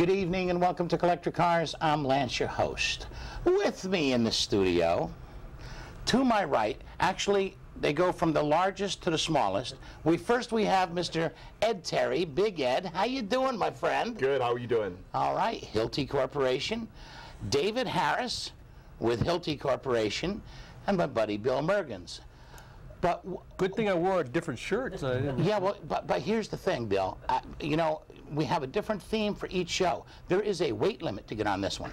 Good evening and welcome to Collector Cars. I'm Lance, your host. With me in the studio, to my right, actually they go from the largest to the smallest. We have Mr. Ed Terry, Big Ed. How you doing, my friend? Good, how are you doing? All right, Hilti Corporation. David Harris with Hilti Corporation, and my buddy Bill Mergens. But good thing I wore a different shirt. Yeah, well, but here's the thing, Bill. You know, we have a different theme for each show. There is a weight limit to get on this one.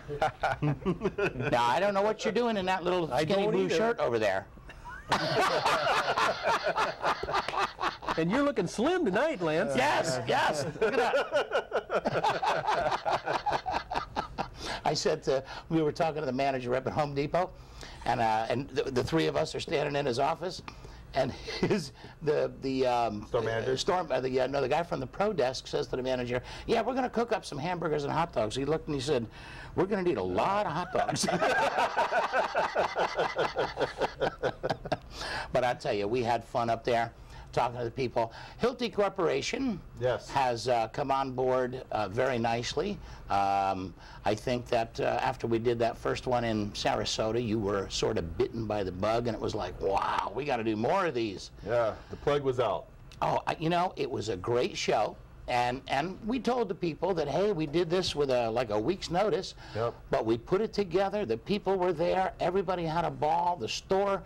Now, I don't know what you're doing in that little skinny blue shirt over there. And you're looking slim tonight, Lance. Yes, yes. Look at that. I said we were talking to the manager up at Home Depot, and the three of us are standing in his office, and the store manager? The guy from the pro desk says to the manager, "Yeah, we're going to cook up some hamburgers and hot dogs." He looked and he said, "We're going to need a lot of hot dogs." But I tell you, we had fun up there talking to the people. Hilti Corporation has come on board very nicely. I think that after we did that first one in Sarasota, you were sort of bitten by the bug, and it was like, wow, we got to do more of these. Yeah, the plug was out. Oh, you know, it was a great show. And we told the people that, hey, we did this with like a week's notice, but we put it together. The people were there. Everybody had a ball. The store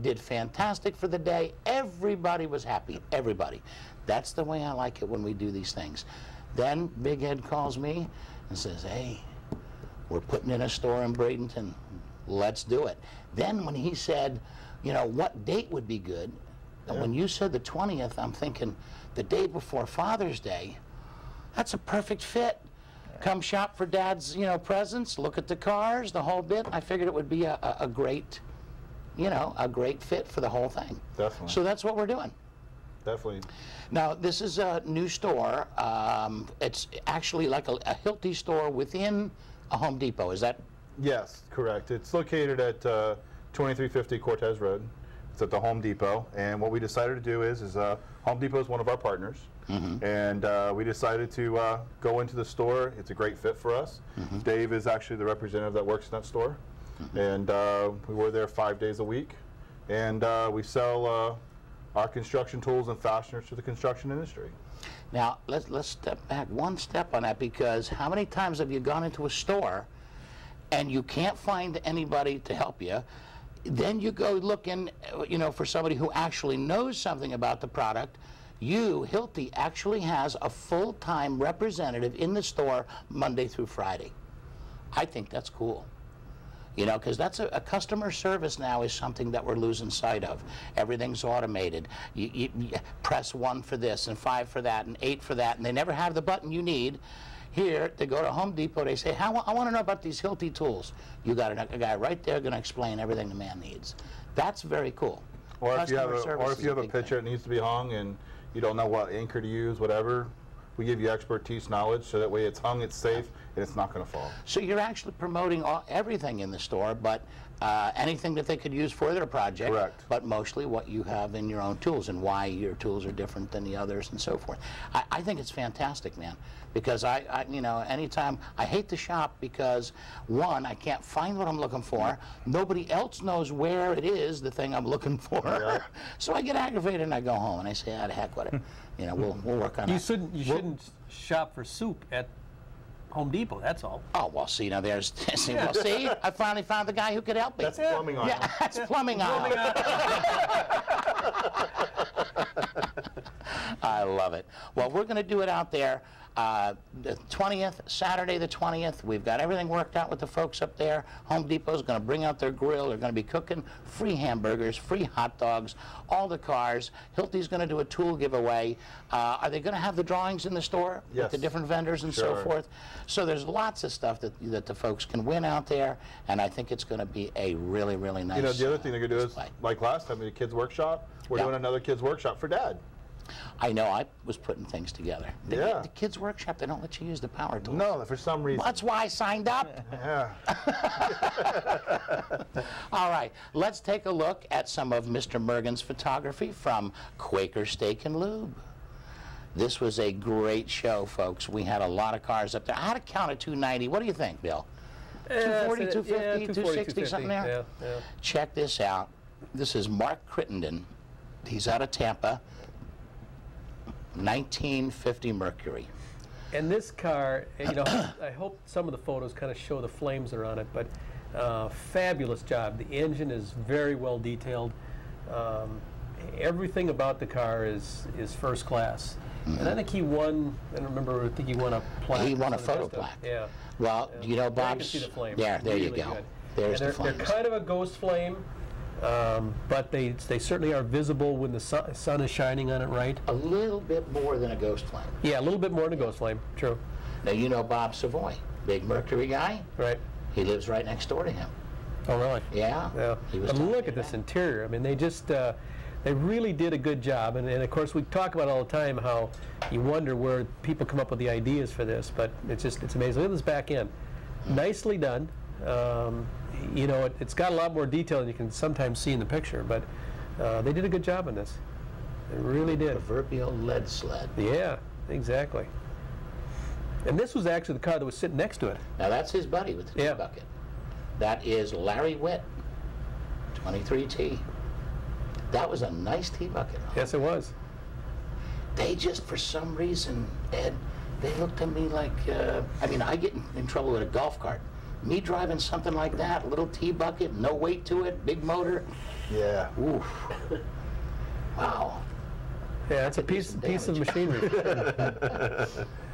did fantastic for the day. Everybody was happy. Everybody. That's the way I like it when we do these things. Then Big Ed calls me and says, hey, we're putting in a store in Bradenton. Let's do it. Then when he said, you know, what date would be good, and when you said the 20th, I'm thinking, the day before Father's Day, that's a perfect fit. Come shop for Dad's, you know, presents, look at the cars, the whole bit. I figured it would be a great, you know, a great fit for the whole thing. Definitely. So that's what we're doing. Definitely. Now, this is a new store. It's actually like a Hilti store within a Home Depot. Is that? Yes, correct. It's located at 2350 Cortez Road. It's at the Home Depot, and what we decided to do is Home Depot is one of our partners, and we decided to go into the store. It's a great fit for us. Dave is actually the representative that works in that store, and we were there 5 days a week, and we sell our construction tools and fasteners to the construction industry. Now, let's step back one step on that, because how many times have you gone into a store and you can't find anybody to help you? Then you go looking, you know, for somebody who actually knows something about the product. Hilti actually has a full-time representative in the store Monday through Friday. I think that's cool. You know, because that's a customer service now is something that we're losing sight of. Everything's automated. You press 1 for this and 5 for that and 8 for that, and they never have the button you need. Here, they go to Home Depot, they say, I want to know about these Hilti tools. You got a guy right there going to explain everything the man needs. That's very cool. Or if you have a picture that needs to be hung and you don't know what anchor to use, whatever, we give you expertise knowledge so that way it's hung, it's safe, and it's not going to fall. So you're actually promoting everything in the store, but anything that they could use for their project. Correct. But mostly what you have in your own tools and why your tools are different than the others and so forth. I think it's fantastic, man, because you know, anytime, I hate to shop because, one, I can't find what I'm looking for. Nobody else knows where it is, the thing I'm looking for. So I get aggravated and I go home and I say, ah, the heck with it. You know, we'll work on it. You shouldn't shop for soup at Home Depot, that's all. Oh, well, see, now there's, well, see, I finally found the guy who could help me. That's plumbing aisle. Yeah, that's plumbing aisle. I love it. Well, we're going to do it out there. The 20th, Saturday the 20th, we've got everything worked out with the folks up there. Home Depot's going to bring out their grill. They're going to be cooking free hamburgers, free hot dogs, all the cars. Hilti's going to do a tool giveaway. Are they going to have the drawings in the store with the different vendors and so forth? So there's lots of stuff that the folks can win out there, and I think it's going to be a really, really nice display. You know, the other thing they're going to do display. is, like last time, the Kids Workshop, we're doing another Kids Workshop for Dad. I know, I was putting things together. The Kids Workshop, they don't let you use the power tools. No, for some reason. Well, that's why I signed up. Yeah. All right, let's take a look at some of Mr. Mergens' photography from Quaker Steak and Lube. This was a great show, folks. We had a lot of cars up there. I had a count of 290. What do you think, Bill? 240, 250, 260, something there? Yeah. Check this out. This is Mark Crittenden. He's out of Tampa. 1950 Mercury. And this car, you know, I hope some of the photos kind of show the flames that are on it, but fabulous job. The engine is very well detailed. Everything about the car is first class. And I think he won, I don't remember, I think he won a plaque. He won a photo plaque. Yeah. Well, you know, There you can Bob's... see the flame. There Really you go. good. There's And the flame. they're kind of a ghost flame, but they certainly are visible when the sun is shining on it, right? A little bit more than a ghost flame. Yeah, a little bit more than a ghost flame, true. Now, you know Bob Savoy, big Mercury guy. Right. He lives right next door to him. Oh, really? Yeah. Yeah. He was But telling look me at this that. interior. I mean, they just, they really did a good job. And of course, we talk about all the time how you wonder where people come up with the ideas for this, but it's amazing. Look at this back end. Nicely done. You know, it's got a lot more detail than you can sometimes see in the picture, but they did a good job on this. They really did. Proverbial lead sled. Yeah, exactly. And this was actually the car that was sitting next to it. Now, that's his buddy with the tea Yeah. bucket. That is Larry Witt, 23T. That was a nice tea bucket. Yes, it was. They just, for some reason, Ed, they look to me like, I mean, I get in trouble with a golf cart. Me driving something like that, a little tea bucket, no weight to it, big motor. Yeah. Oof. Wow. Yeah, it's a could do piece some of damage. machinery.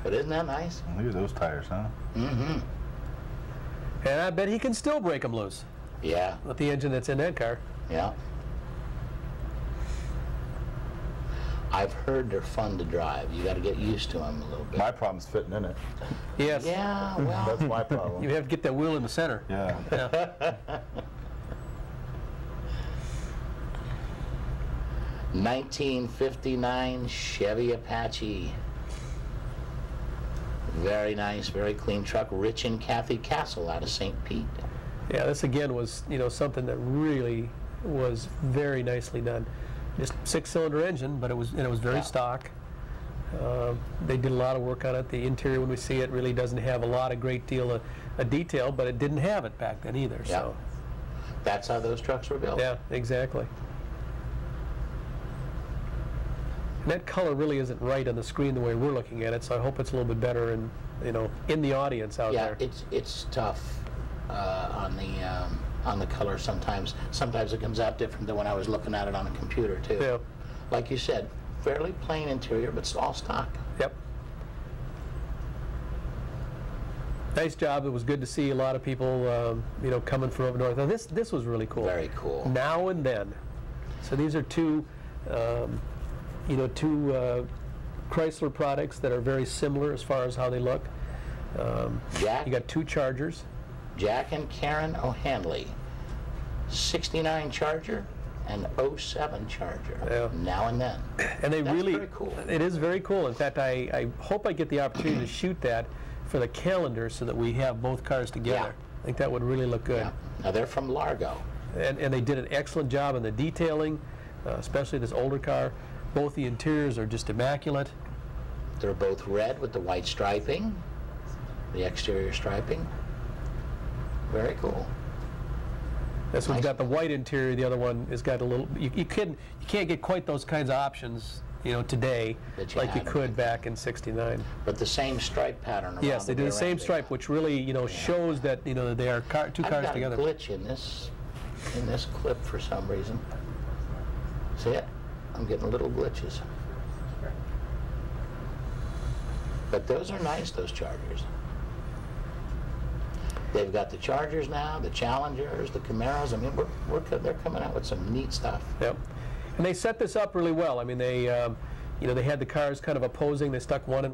But isn't that nice? Look at those tires, huh? Mm-hmm. And I bet he can still break them loose Yeah, with the engine that's in that car. yeah. I've heard they're fun to drive. You got to get used to them a little bit. My problem's fitting in it. Yes. Yeah, well, That's my problem. You have to get that wheel in the center. Yeah. Yeah. 1959 Chevy Apache. Very nice, very clean truck. Rich and Kathy Castle out of St. Pete. Yeah, this again was, you know, something that really was very nicely done. Just 6-cylinder engine, but it was very Yeah. stock. They did a lot of work on it. The interior, when we see it, really doesn't have a great deal of detail, but it didn't have it back then either. Yeah. So That's how those trucks were built. yeah, exactly. And that color really isn't right on the screen the way we're looking at it, so I hope it's a little bit better in, you know, in the audience out Yeah, there. it's tough on the color sometimes. Sometimes it comes out different than when I was looking at it on a computer too. Yeah. Like you said, fairly plain interior, but it's all stock. Yep. Nice job. It was good to see a lot of people, you know, coming from up north. Now this was really cool. Very cool. Now and Then. So these are two, you know, two Chrysler products that are very similar as far as how they look. Jack, You got two Chargers. Jack and Karen O'Hanley, 69 Charger and 07 Charger. Yeah. Now and Then. And they That's really, very cool. It is very cool. In fact, I hope I get the opportunity to shoot that for the calendar so that we have both cars together. I think that would really look good. Yeah. Now they're from Largo. And they did an excellent job in the detailing, especially this older car. Both the interiors are just immaculate. They're both red with the white striping, the exterior striping. Very cool. This one's Nice. got the white interior. The other one has got a little. You can't get quite those kinds of options, you know, today That you like you had. could back in '69. But the same stripe pattern around Yes, they did rear the same end. stripe, which really, you know, shows that, you know, they are two I've cars got together. a glitch in this clip for some reason. See it? I'm getting little glitches. But those are nice, those Chargers. They've got the Chargers now, the Challengers, the Camaros. I mean, they're coming out with some neat stuff. Yep. And they set this up really well. I mean, they, you know, they had the cars kind of opposing. They stuck one in